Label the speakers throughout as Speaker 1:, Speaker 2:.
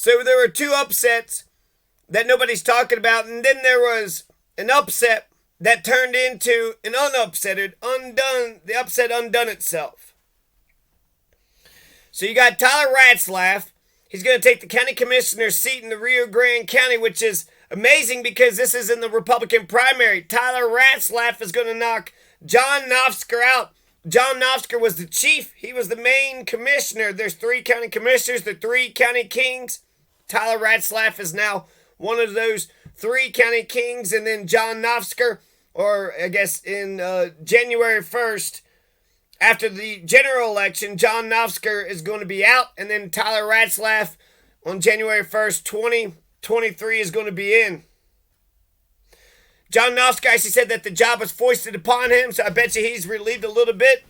Speaker 1: So there were two upsets that nobody's talking about, and then there was an upset that turned into an the upset undone itself. So you got Tyler Ratzlaff. He's going to take the county commissioner's seat in the Rio Grande County, which is amazing because this is in the Republican primary. Tyler Ratzlaff is going to knock John Noffsker out. John Noffsker was the chief. He was the main commissioner. There's 3 county commissioners, the 3 county kings. Tyler Ratzlaff is now one of those 3 county kings. And then John Noffsker, or I guess in January 1st, after the general election, John Noffsker is going to be out. And then Tyler Ratzlaff on January 1st, 2023 is going to be in. John Noffsker actually said that the job was foisted upon him, so I bet you he's relieved a little bit.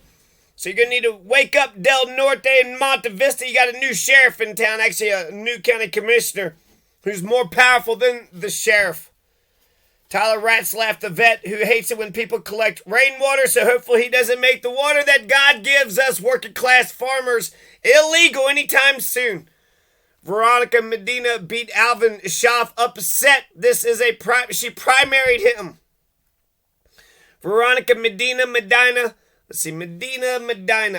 Speaker 1: So you're going to need to wake up Del Norte and Monte Vista. You got a new sheriff in town, actually a new county commissioner who's more powerful than the sheriff. Tyler Ratzlaff, the vet who hates it when people collect rainwater, so hopefully he doesn't make the water that God gives us working class farmers illegal anytime soon. Veronica Medina beat Alvin Schaaf upset. This is she primaried him. Veronica Medina. Let's see, Medina.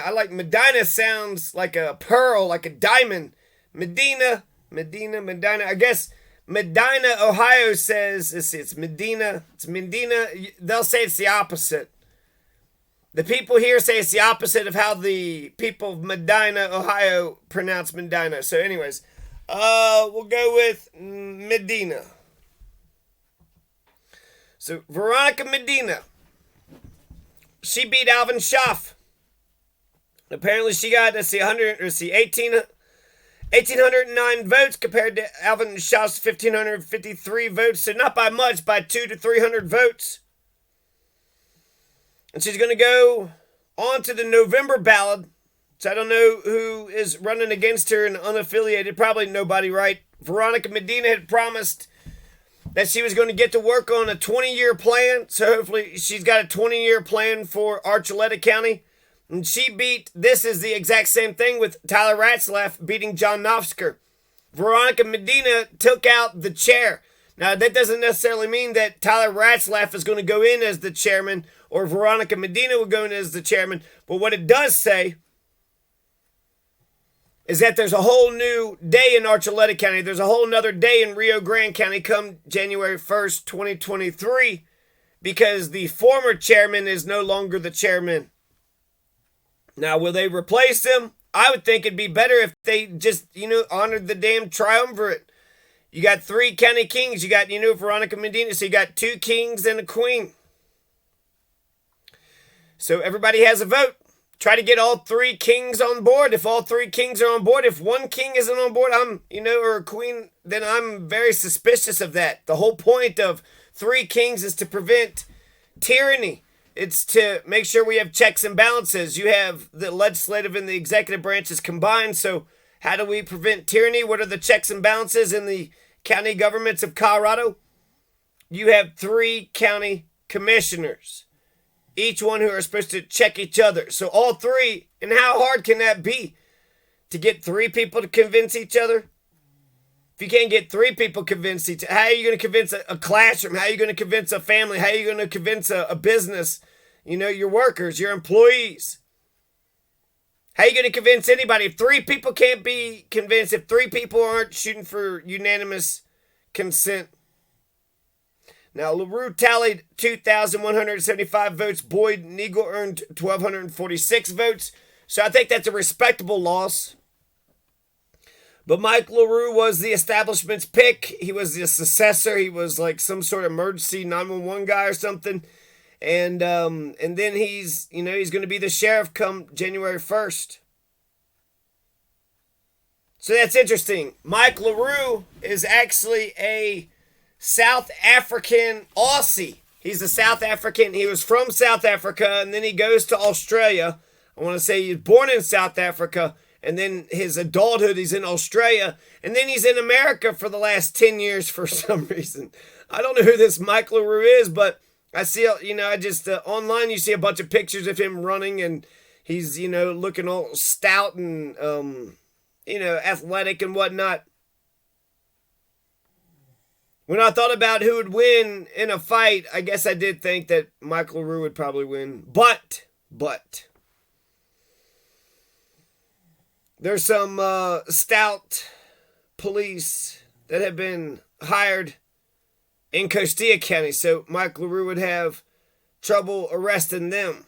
Speaker 1: I like Medina, sounds like a pearl, like a diamond. Medina. I guess Medina, Ohio says, it's Medina. It's Medina. They'll say it's the opposite. The people here say it's the opposite of how the people of Medina, Ohio pronounce Medina. So anyways, we'll go with Medina. So Veronica Medina, she beat Alvin Schaaf. Apparently she got, 1,809 votes compared to Alvin Schaaf's 1,553 votes. So not by much, by 200 to 300 votes. And she's going to go on to the November ballot. So I don't know who is running against her and unaffiliated. Probably nobody, right? Veronica Medina had promised that she was going to get to work on a 20-year plan. So hopefully she's got a 20-year plan for Archuleta County. And this is the exact same thing with Tyler Ratzlaff beating John Noffsker. Veronica Medina took out the chair. Now, that doesn't necessarily mean that Tyler Ratzlaff is going to go in as the chairman or Veronica Medina will go in as the chairman. But what it does say is that there's a whole new day in Archuleta County. There's a whole nother day in Rio Grande County come January 1st, 2023, because the former chairman is no longer the chairman. Now, will they replace him? I would think it'd be better if they just, honored the damn triumvirate. You got 3 county kings. You got, Veronica Medina. So you got 2 kings and a queen. So everybody has a vote. Try to get all 3 kings on board. If all 3 kings are on board, if one king isn't on board, or a queen, then I'm very suspicious of that. The whole point of 3 kings is to prevent tyranny. It's to make sure we have checks and balances. You have the legislative and the executive branches combined. So how do we prevent tyranny? What are the checks and balances in the county governments of Colorado? You have 3 county commissioners, each one who are supposed to check each other. So all 3, and how hard can that be to get 3 people to convince each other? If you can't get 3 people convinced each other, how are you going to convince a classroom? How are you going to convince a family? How are you going to convince a business? Your workers, your employees. How are you going to convince anybody? If 3 people can't be convinced, if 3 people aren't shooting for unanimous consent. Now, LaRue tallied 2,175 votes. Boyd and Eagle earned 1,246 votes. So I think that's a respectable loss. But Mike LaRue was the establishment's pick. He was the successor. He was like some sort of emergency 911 guy or something. And then he's going to be the sheriff come January 1st. So that's interesting. Mike LaRue is actually a South African Aussie. He's a South African. He was from South Africa, and then he goes to Australia. I want to say he was born in South Africa, and then his adulthood, he's in Australia, and then he's in America for the last 10 years for some reason. I don't know who this Mike LaRue is, but I see, online you see a bunch of pictures of him running, and he's, looking all stout and, athletic and whatnot. When I thought about who would win in a fight, I guess I did think that Michael LaRue would probably win. But there's some stout police that have been hired in Costilla County, so Mike LaRue would have trouble arresting them.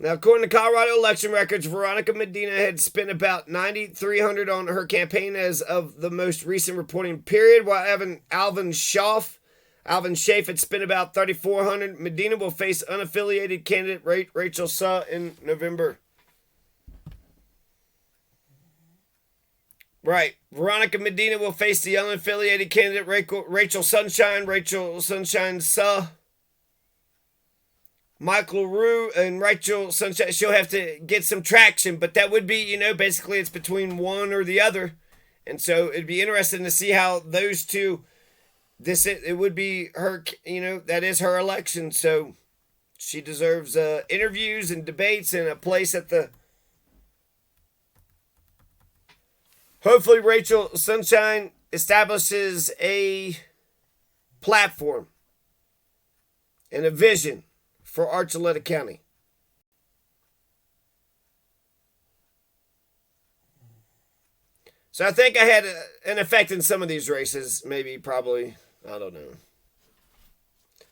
Speaker 1: Now, according to Colorado election records, Veronica Medina had spent about $9,300 on her campaign as of the most recent reporting period, while Alvin Schaaf had spent about $3,400. Medina will face unaffiliated candidate Rachel Schaaf in November. Right. Veronica Medina will face the unaffiliated candidate Rachel Sunshine Schaaf. Michael LaRue and Rachel Sunshine, she'll have to get some traction, but that would be, basically it's between one or the other. And so it'd be interesting to see how those two, it would be her, that is her election. So she deserves interviews and debates and a place at the, hopefully Rachel Sunshine establishes a platform and a vision for Archuleta County. So I think I had an effect in some of these races, probably, I don't know.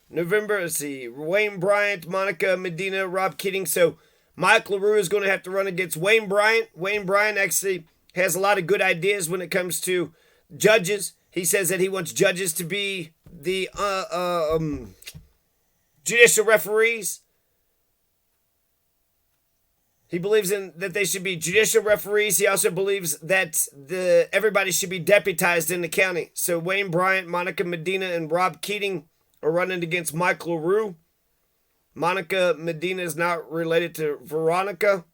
Speaker 1: November, let's see, Wayne Bryant, Monica Medina, Rob Keating. So Mike LaRue is going to have to run against Wayne Bryant. Wayne Bryant actually has a lot of good ideas when it comes to judges. He says that he wants judges to be the judicial referees. He believes that they should be judicial referees. He also believes that everybody should be deputized in the county. So Wayne Bryant, Monica Medina, and Rob Keating are running against Mike LaRue. Monica Medina is not related to Veronica.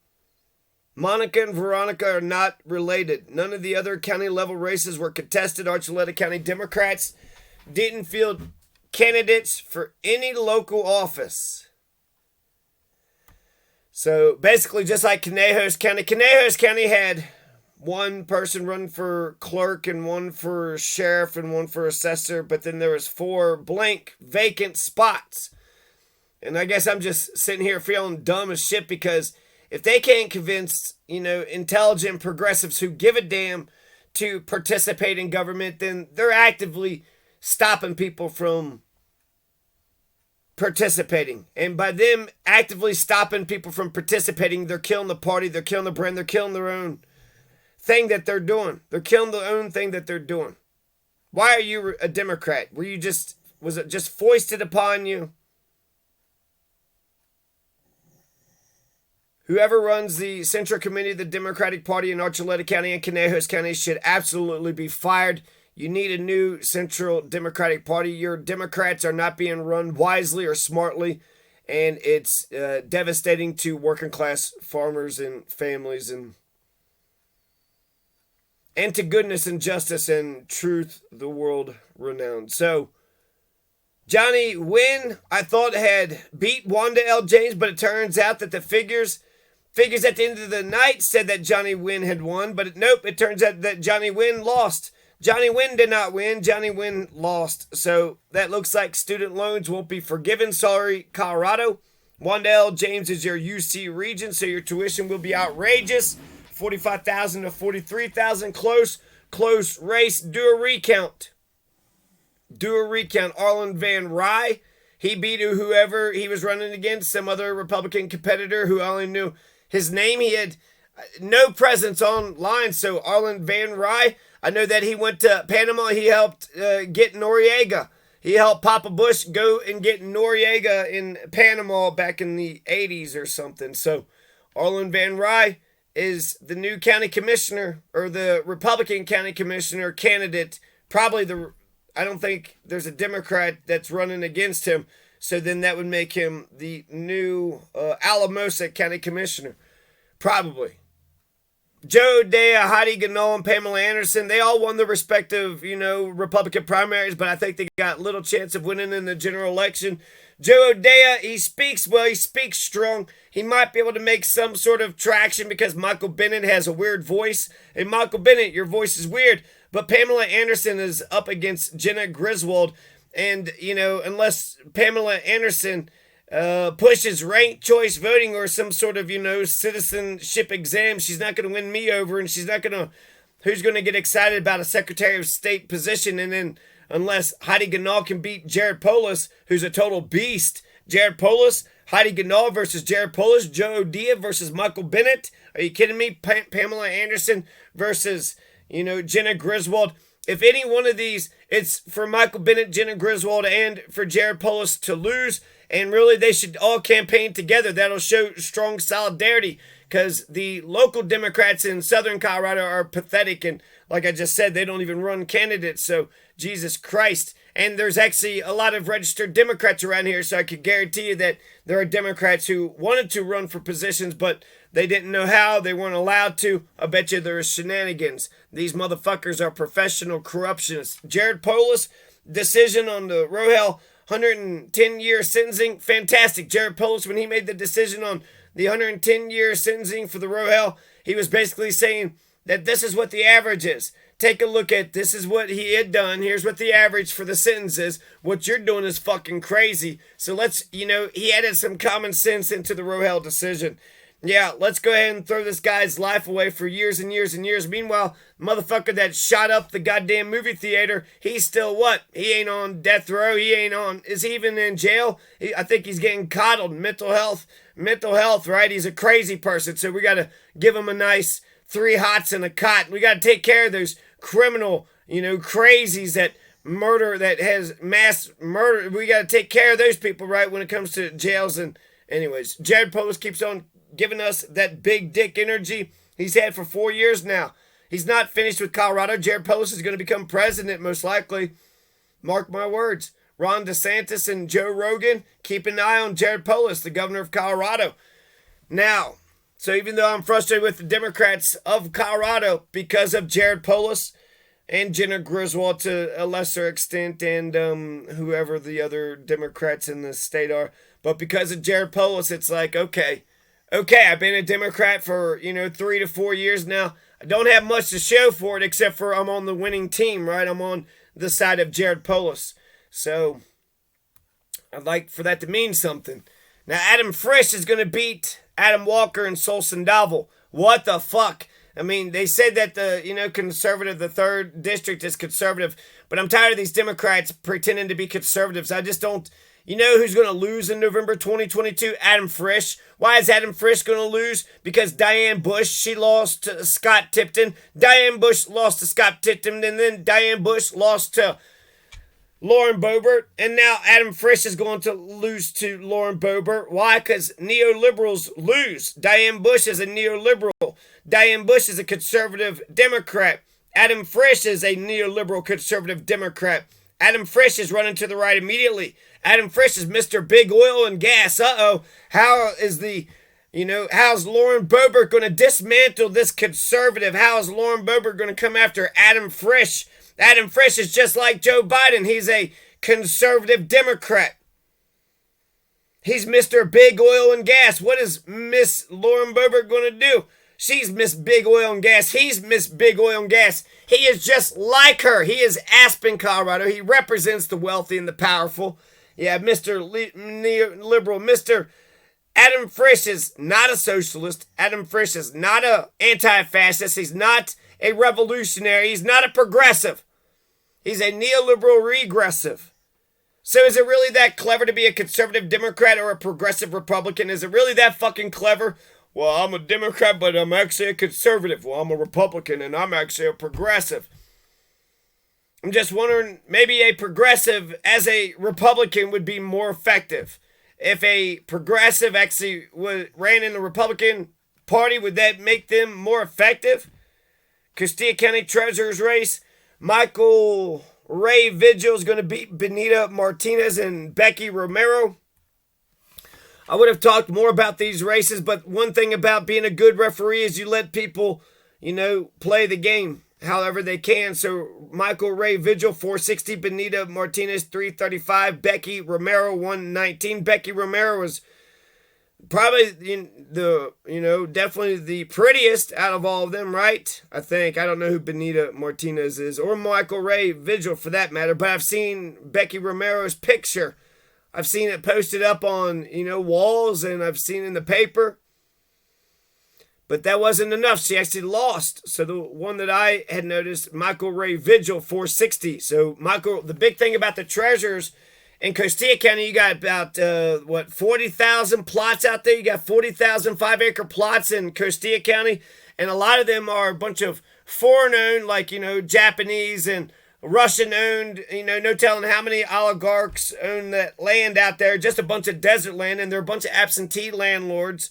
Speaker 1: Monica and Veronica are not related. None of the other county level races were contested. Archuleta County Democrats didn't field candidates for any local office. So basically just like Conejos County had one person run for clerk and one for sheriff and one for assessor, but then there was 4 blank vacant spots. And I guess I'm just sitting here feeling dumb as shit because if they can't convince, intelligent progressives who give a damn to participate in government, then they're actively stopping people from participating. And by them actively stopping people from participating, they're killing the party, they're killing the brand, they're killing their own thing that they're doing. They're killing their own thing that they're doing. Why are you a Democrat? Was it just foisted upon you? Whoever runs the Central Committee of the Democratic Party in Archuleta County and Conejos County should absolutely be fired. You need a new Central Democratic Party. Your Democrats are not being run wisely or smartly, and it's devastating to working class farmers and families and to goodness and justice and truth, the world renowned. So, Johnny Wynn, I thought had beat Wanda L. James, but it turns out that the figures at the end of the night said that Johnny Wynn had won, but nope, it turns out that Johnny Wynn lost. Johnny Wynn did not win. Johnny Wynn lost. So that looks like student loans won't be forgiven. Sorry, Colorado. Wanda L. James is your UC region, so your tuition will be outrageous. $45,000 to $43,000. Close race. Do a recount. Arlen Van Rye. He beat whoever he was running against, some other Republican competitor who I only knew his name. He had no presence online. So Arlen Van Rye, I know that he went to Panama. He helped get Noriega. He helped Papa Bush go and get Noriega in Panama back in the 80s or something. So Arlen Van Rye is the new county commissioner, or the Republican county commissioner candidate. Probably I don't think there's a Democrat that's running against him. So then that would make him the new Alamosa County Commissioner. Probably. Joe Dea, Heidi Ganol, and Pamela Anderson, they all won the respective, Republican primaries, but I think they got little chance of winning in the general election Joe O'Dea, he speaks well, he speaks strong. He might be able to make some sort of traction because Michael Bennet has a weird voice. And Michael Bennet, your voice is weird. But Pamela Anderson is up against Jenna Griswold. And, unless Pamela Anderson pushes ranked choice voting or some sort of, citizenship exam, she's not going to win me over. And she's not going to, who's going to get excited about a Secretary of State position? And then unless Heidi Ganahl can beat Jared Polis, who's a total beast. Jared Polis, Heidi Ganahl versus Jared Polis, Joe O'Dea versus Michael Bennet. Are you kidding me? Pamela Anderson versus, Jenna Griswold. If any one of these, it's for Michael Bennet, Jenna Griswold, and for Jared Polis to lose. And really, they should all campaign together. That'll show strong solidarity because the local Democrats in southern Colorado are pathetic. And like I just said, they don't even run candidates. So, Jesus Christ. And there's actually a lot of registered Democrats around here. So I could guarantee you that there are Democrats who wanted to run for positions, but they didn't know how. They weren't allowed to. I bet you there's shenanigans. These motherfuckers are professional corruptionists. Jared Polis, decision on the Rohel 110-year sentencing. Fantastic. Jared Polis, when he made the decision on the 110-year sentencing for the Rohel, he was basically saying that this is what the average is. Take a look at this is what he had done. Here's what the average for the sentence is. What you're doing is fucking crazy. So let's, he added some common sense into the Rohel decision. Yeah, let's go ahead and throw this guy's life away for years and years and years. Meanwhile, motherfucker that shot up the goddamn movie theater, he's still what? He ain't on death row. Is he even in jail? I think he's getting coddled. Mental health, right? He's a crazy person. So we got to give him a nice 3 hots and a cot. We got to take care of those criminal, crazies that murder, that has mass murder. We got to take care of those people, right, when it comes to jails. And anyways, Jared Polis keeps on giving us that big dick energy he's had for 4 years now. He's not finished with Colorado. Jared Polis is going to become president most likely. Mark my words. Ron DeSantis and Joe Rogan, keep an eye on Jared Polis, the governor of Colorado. Now, so even though I'm frustrated with the Democrats of Colorado because of Jared Polis and Jenna Griswold to a lesser extent and whoever the other Democrats in the state are, but because of Jared Polis, it's like, okay, I've been a Democrat for, 3 to 4 years now. I don't have much to show for it except for I'm on the winning team, right? I'm on the side of Jared Polis. So I'd like for that to mean something. Now, Adam Frisch is going to beat Adam Walker and Sol Sandoval. What the fuck? I mean, they said that the, conservative, the 3rd district is conservative, but I'm tired of these Democrats pretending to be conservatives. I just don't, who's going to lose in November 2022? Adam Frisch. Why is Adam Frisch going to lose? Because Diane Bush, she lost to Scott Tipton. Diane Bush lost to Scott Tipton, and then Diane Bush lost to Lauren Boebert, and now Adam Frisch is going to lose to Lauren Boebert. Why? Because neoliberals lose. Diane Bush is a neoliberal. Diane Bush is a conservative Democrat. Adam Frisch is a neoliberal conservative Democrat. Adam Frisch is running to the right immediately. Adam Frisch is Mr. Big Oil and Gas. How is how's Lauren Boebert going to dismantle this conservative? How is Lauren Boebert going to come after Adam Frisch? Adam Frisch is just like Joe Biden. He's a conservative Democrat. He's Mr. Big Oil and Gas. What is Miss Lauren Boebert going to do? She's Miss Big Oil and Gas. He's Miss Big Oil and Gas. He is just like her. He is Aspen, Colorado. He represents the wealthy and the powerful. Yeah, Mr. Neoliberal. Mr. Adam Frisch is not a socialist. Adam Frisch is not an anti-fascist. He's not a revolutionary. He's not a progressive. He's a neoliberal regressive. So is it really that clever to be a conservative Democrat or a progressive Republican? Is it really that fucking clever? Well, I'm a Democrat, but I'm actually a conservative. Well, I'm a Republican, and I'm actually a progressive. I'm just wondering, maybe a progressive as a Republican would be more effective. If a progressive actually ran in the Republican Party, would that make them more effective? Castilla County Treasurer's race. Michael Ray Vigil is going to beat Benita Martinez and Becky Romero. I would have talked more about these races, but one thing about being a good referee is you let people, play the game. however they can. So Michael Ray Vigil 460, Benita Martinez 335, Becky Romero 119. Becky Romero was probably definitely the prettiest out of all of them, right? I think. I don't know who Benita Martinez is, or Michael Ray Vigil for that matter, but I've seen Becky Romero's picture. I've seen it posted up on, walls, and I've seen it in the paper. But that wasn't enough. She actually lost. So the one that I had noticed, Michael Ray Vigil 460. So Michael, the big thing about the treasures in Costilla County, you got about 40,000 plots out there. You got 40,000 5-acre plots in Costilla County, and a lot of them are a bunch of foreign-owned, like Japanese and Russian-owned. No telling how many oligarchs own that land out there. Just a bunch of desert land, and they're a bunch of absentee landlords,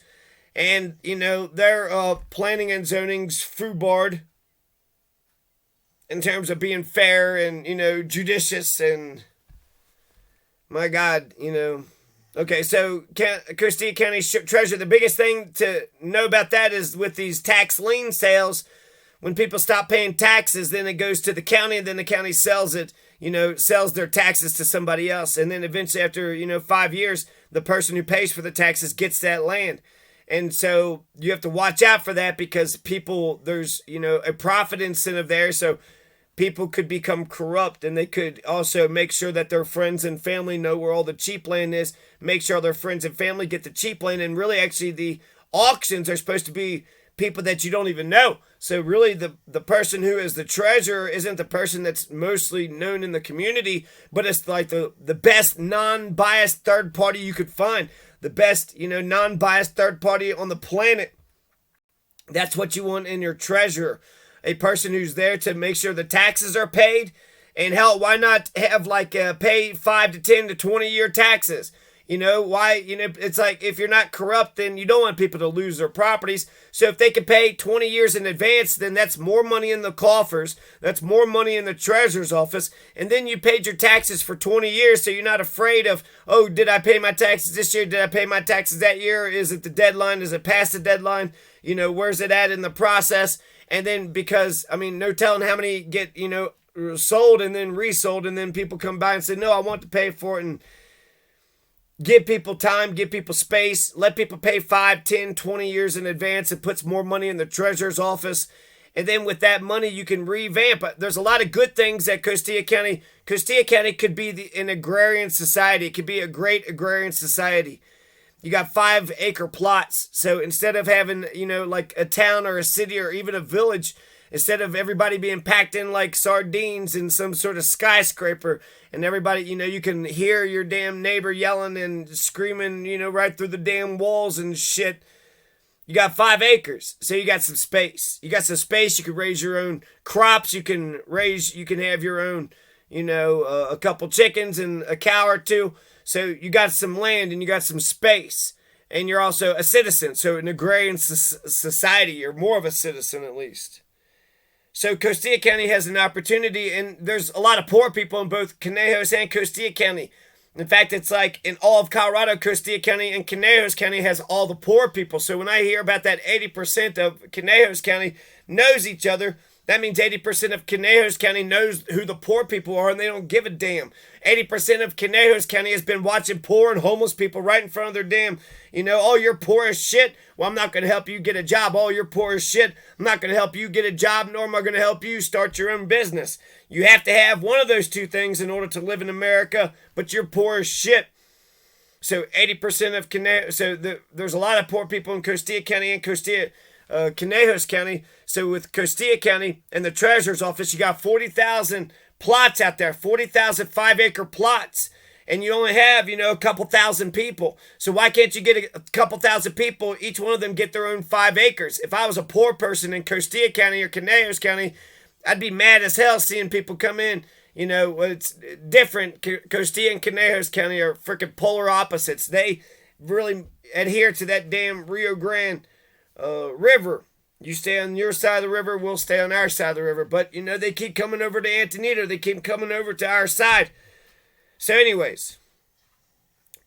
Speaker 1: and they're planning and zoning's foobarred in terms of being fair and judicious and. My God, Okay, so Costilla County Treasurer, the biggest thing to know about that is with these tax lien sales, when people stop paying taxes, then it goes to the county, and then the county sells it, sells their taxes to somebody else. And then eventually after, 5 years, the person who pays for the taxes gets that land. And so you have to watch out for that because there's, a profit incentive there. So people could become corrupt, and they could also make sure that their friends and family know where all the cheap land is, make sure their friends and family get the cheap land, and really actually the auctions are supposed to be people that you don't even know. So really the person who is the treasurer isn't the person that's mostly known in the community, but it's like the best non-biased third party you could find, the best, non-biased third party on the planet. That's what you want in your treasurer. A person who's there to make sure the taxes are paid, and hell, why not have pay 5 to 10 to 20 year taxes? It's like if you're not corrupt, then you don't want people to lose their properties. So if they can pay 20 years in advance, then that's more money in the coffers. That's more money in the treasurer's office. And then you paid your taxes for 20 years, so you're not afraid of, oh, did I pay my taxes this year? Did I pay my taxes that year? Is it the deadline? Is it past the deadline? Where's it at in the process? And then because, no telling how many get, sold and then resold, and then people come by and say, no, I want to pay for it, and give people time, give people space, let people pay 5, 10, 20 years in advance. It puts more money in the treasurer's office. And then with that money, you can revamp. There's a lot of good things at Costilla County. Costilla County could be an agrarian society. It could be a great agrarian society. You got 5-acre plots. So instead of having, like a town or a city or even a village, instead of everybody being packed in like sardines in some sort of skyscraper, and everybody, you can hear your damn neighbor yelling and screaming, right through the damn walls and shit. You got 5 acres. So you got some space. You got some space. You can raise your own crops. You can have your own, a couple chickens and a cow or two. So you got some land and you got some space, and you're also a citizen. So an agrarian society, you're more of a citizen at least. So Costilla County has an opportunity, and there's a lot of poor people in both Conejos and Costilla County. In fact, it's like in all of Colorado, Costilla County and Conejos County has all the poor people. So when I hear about that 80% of Conejos County knows each other, that means 80% of Conejos County knows who the poor people are, and they don't give a damn. 80% of Conejos County has been watching poor and homeless people right in front of their damn, oh, you're poor as shit. Well, I'm not going to help you get a job. Oh, you're poor as shit. I'm not going to help you get a job, nor am I going to help you start your own business. You have to have one of those two things in order to live in America, but you're poor as shit. So 80% of Conejos, there's a lot of poor people in Costilla County and Conejos County. So with Costilla County and the treasurer's office, you got 40,000 plots out there, 40,000 5-acre plots, and you only have, a couple thousand people. So why can't you get a couple thousand people, each one of them get their own 5 acres? If I was a poor person in Costilla County or Conejos County, I'd be mad as hell seeing people come in. It's different. Costilla and Conejos County are freaking polar opposites. They really adhere to that damn Rio Grande river. You stay on your side of the river, we'll stay on our side of the river. But, they keep coming over to Antonito. They keep coming over to our side. So anyways,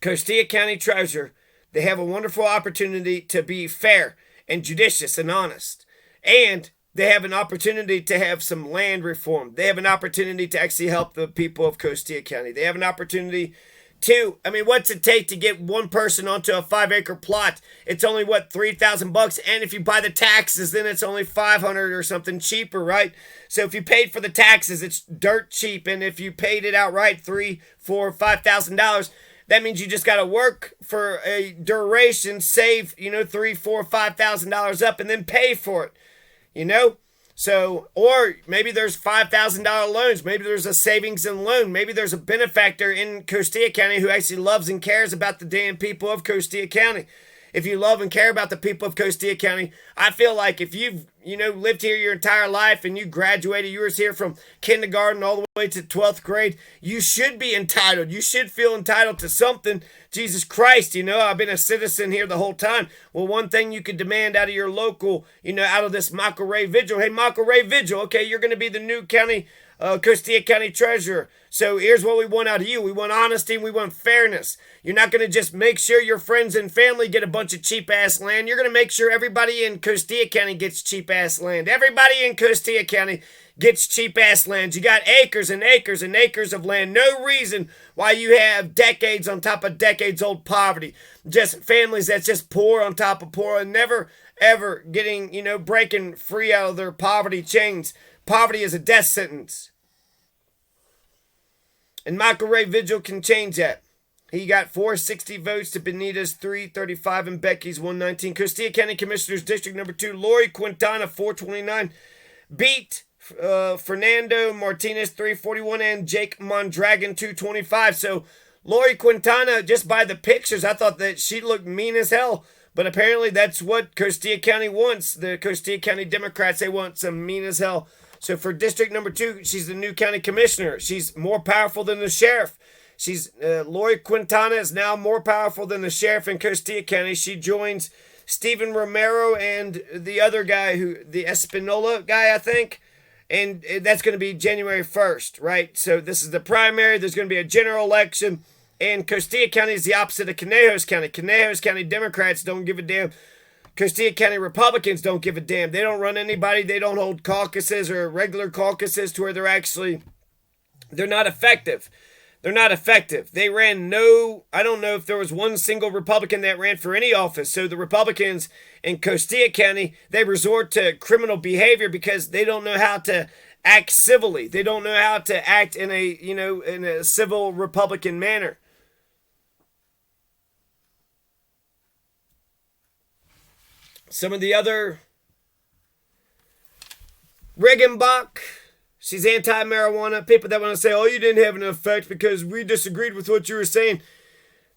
Speaker 1: Costilla County Treasurer, they have a wonderful opportunity to be fair and judicious and honest. And they have an opportunity to have some land reform. They have an opportunity to actually help the people of Costilla County. They have an opportunity to, what's it take to get one person onto a 5-acre plot? It's only, $3,000. And if you buy the taxes, then it's only $500 or something cheaper, right? So if you paid for the taxes, it's dirt cheap. And if you paid it outright, $3,000, $4,000, $5,000, that means you just got to work for a duration, save, $3,000, $4,000, $5,000 up, and then pay for it, So, or maybe there's $5,000 loans. Maybe there's a savings and loan. Maybe there's a benefactor in Costilla County who actually loves and cares about the damn people of Costilla County. If you love and care about the people of Costilla County, I feel like if you've, lived here your entire life and you graduated, you were here from kindergarten all the way to 12th grade, you should be entitled. You should feel entitled to something. Jesus Christ, I've been a citizen here the whole time. Well, one thing you could demand out of your local, out of this Michael Ray Vigil. Hey, Michael Ray Vigil, okay, you're going to be the new Costilla County treasurer. So here's what we want out of you. We want honesty and we want fairness. You're not going to just make sure your friends and family get a bunch of cheap-ass land. You're going to make sure everybody in Costilla County gets cheap-ass land. Everybody in Costilla County gets cheap-ass land. You got acres and acres and acres of land. No reason why you have decades on top of decades old poverty. Just families that's just poor on top of poor and never, ever getting, breaking free out of their poverty chains. Poverty is a death sentence. And Michael Ray Vigil can change that. He got 460 votes to Benita's 335 and Becky's 119. Costilla County Commissioners District number 2, Lori Quintana 429 beat Fernando Martinez 341 and Jake Mondragon 225. So Lori Quintana, just by the pictures, I thought that she looked mean as hell. But apparently that's what Costilla County wants. The Costilla County Democrats, they want some mean as hell. So for District number 2, she's the new county commissioner. She's more powerful than the sheriff. Lori Quintana is now more powerful than the sheriff in Costilla County. She joins Stephen Romero and the other guy, the Espinola guy, I think. And that's going to be January 1st, right? So this is the primary. There's going to be a general election. And Costilla County is the opposite of Conejos County. Conejos County Democrats don't give a damn. Costilla County Republicans don't give a damn. They don't run anybody. They don't hold caucuses or regular caucuses to where they're not effective. They're not effective. They ran I don't know if there was one single Republican that ran for any office. So the Republicans in Costilla County, they resort to criminal behavior because they don't know how to act civilly. They don't know how to act in a civil Republican manner. Some of the other, Riggenbach, she's anti-marijuana. People that want to say, oh, you didn't have an effect because we disagreed with what you were saying.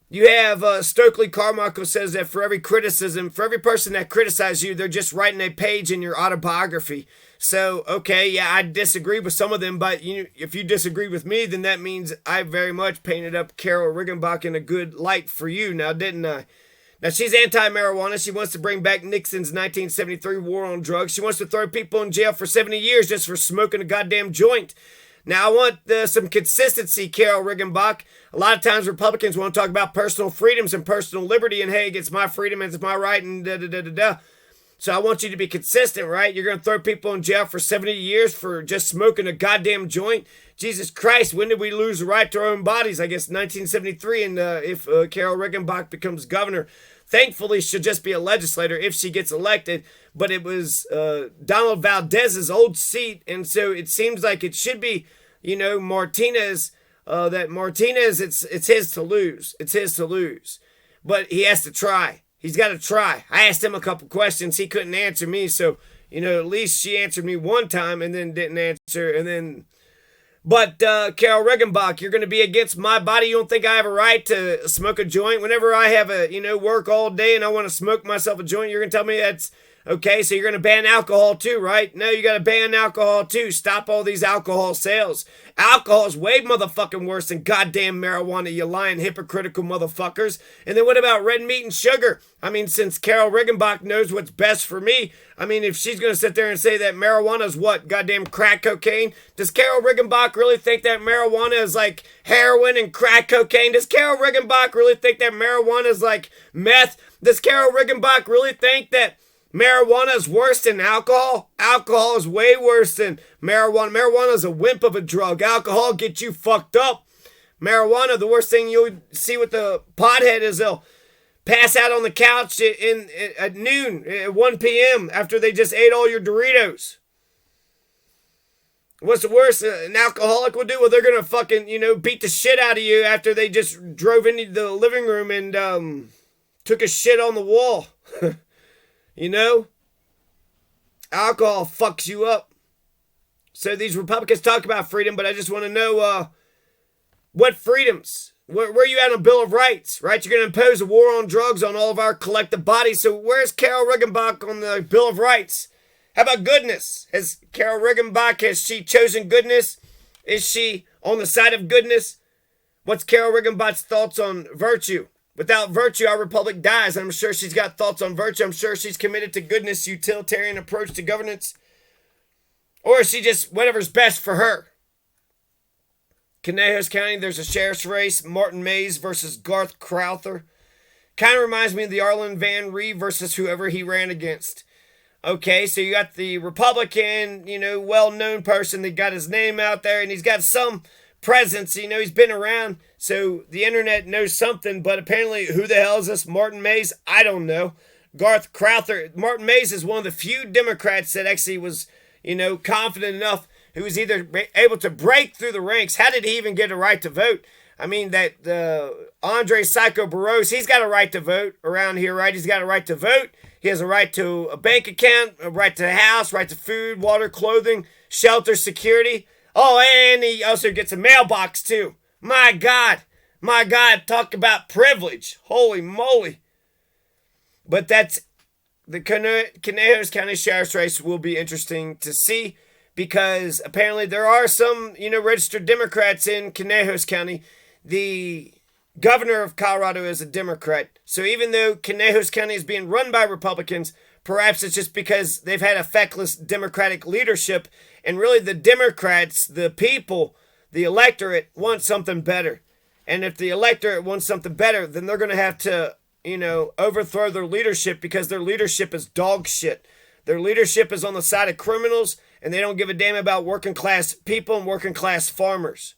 Speaker 1: You have Stokely Carmichael says that for every criticism, for every person that criticizes you, they're just writing a page in your autobiography. So, okay, yeah, I disagree with some of them, but if you disagree with me, then that means I very much painted up Carol Riggenbach in a good light for you now, didn't I? Now, she's anti-marijuana. She wants to bring back Nixon's 1973 war on drugs. She wants to throw people in jail for 70 years just for smoking a goddamn joint. Now, I want some consistency, Carol Riggenbach. A lot of times Republicans want to talk about personal freedoms and personal liberty and, hey, it's my freedom, it's my right, and da-da-da-da-da. So I want you to be consistent, right? You're going to throw people in jail for 70 years for just smoking a goddamn joint? Jesus Christ, when did we lose the right to our own bodies? I guess 1973, and if Carol Riggenbach becomes governor. Thankfully, she'll just be a legislator if she gets elected. But it was Donald Valdez's old seat, and so it seems like it should be, Martinez. That Martinez, it's his to lose. It's his to lose. But he has to try. He's got to try. I asked him a couple questions. He couldn't answer me. So, at least she answered me one time and then didn't answer. But Carol Riggenbach, you're going to be against my body. You don't think I have a right to smoke a joint? Whenever I have work all day and I want to smoke myself a joint, you're going to tell me that's okay? So you're going to ban alcohol too, right? No, you got to ban alcohol too. Stop all these alcohol sales. Alcohol is way motherfucking worse than goddamn marijuana, you lying hypocritical motherfuckers. And then what about red meat and sugar? Since Carol Riggenbach knows what's best for me, if she's going to sit there and say that marijuana is what? Goddamn crack cocaine? Does Carol Riggenbach really think that marijuana is like heroin and crack cocaine? Does Carol Riggenbach really think that marijuana is like meth? Does Carol Riggenbach really think that Marijuana is worse than alcohol. Alcohol is way worse than marijuana. Marijuana is a wimp of a drug. Alcohol gets you fucked up. Marijuana, the worst thing you'll see with the pothead is they'll pass out on the couch at noon, at 1 p.m. after they just ate all your Doritos. What's the worst an alcoholic will do? Well, they're going to fucking, beat the shit out of you after they just drove into the living room and took a shit on the wall. Alcohol fucks you up. So these Republicans talk about freedom, but I just want to know what freedoms? Where are you at on the Bill of Rights, right? You're going to impose a war on drugs on all of our collective bodies. So where's Carol Riggenbach on the Bill of Rights? How about goodness? Has Carol Riggenbach, has she chosen goodness? Is she on the side of goodness? What's Carol Riggenbach's thoughts on virtue? Without virtue, our republic dies. I'm sure she's got thoughts on virtue. I'm sure she's committed to goodness, utilitarian approach to governance. Or is she just whatever's best for her? Conejos County, there's a sheriff's race. Martin Mays versus Garth Crowther. Kind of reminds me of the Arlen Van Ree versus whoever he ran against. Okay, so you got the Republican, well-known person that got his name out there, and he's got some presence. He's been around, so the internet knows something, but apparently, who the hell is this Martin Mays? I don't know. Garth Crowther. Martin Mays is one of the few Democrats that actually was, confident enough who was either able to break through the ranks. How did he even get a right to vote? I mean, that Andre Psycho Barros, he's got a right to vote around here, right? He's got a right to vote. He has a right to a bank account, a right to a house, right to food, water, clothing, shelter, security. Oh, and he also gets a mailbox, too. My God, talk about privilege. Holy moly. But that's the Conejos County Sheriff's race will be interesting to see because apparently there are some, registered Democrats in Conejos County. The governor of Colorado is a Democrat. So even though Conejos County is being run by Republicans, perhaps it's just because they've had a feckless Democratic leadership. And really the Democrats, the people, the electorate want something better. And if the electorate wants something better, then they're going to have to, overthrow their leadership because their leadership is dog shit. Their leadership is on the side of criminals and they don't give a damn about working class people and working class farmers.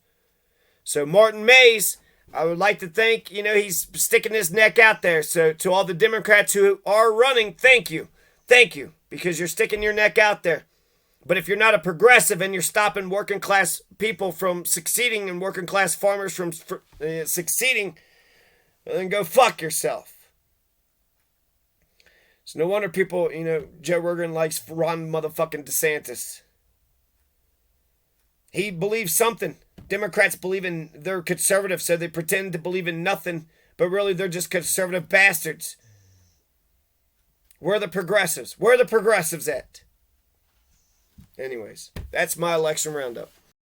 Speaker 1: So Martin Mays, I would like to think, he's sticking his neck out there. So to all the Democrats who are running, thank you. Thank you, because you're sticking your neck out there. But if you're not a progressive and you're stopping working class people from succeeding and working class farmers from succeeding, then go fuck yourself. So no wonder people, Joe Rogan likes Ron motherfucking DeSantis. He believes something. Democrats believe in, they're conservative, so they pretend to believe in nothing, but really they're just conservative bastards. Where are the progressives? Where are the progressives at? Anyways, that's my election roundup.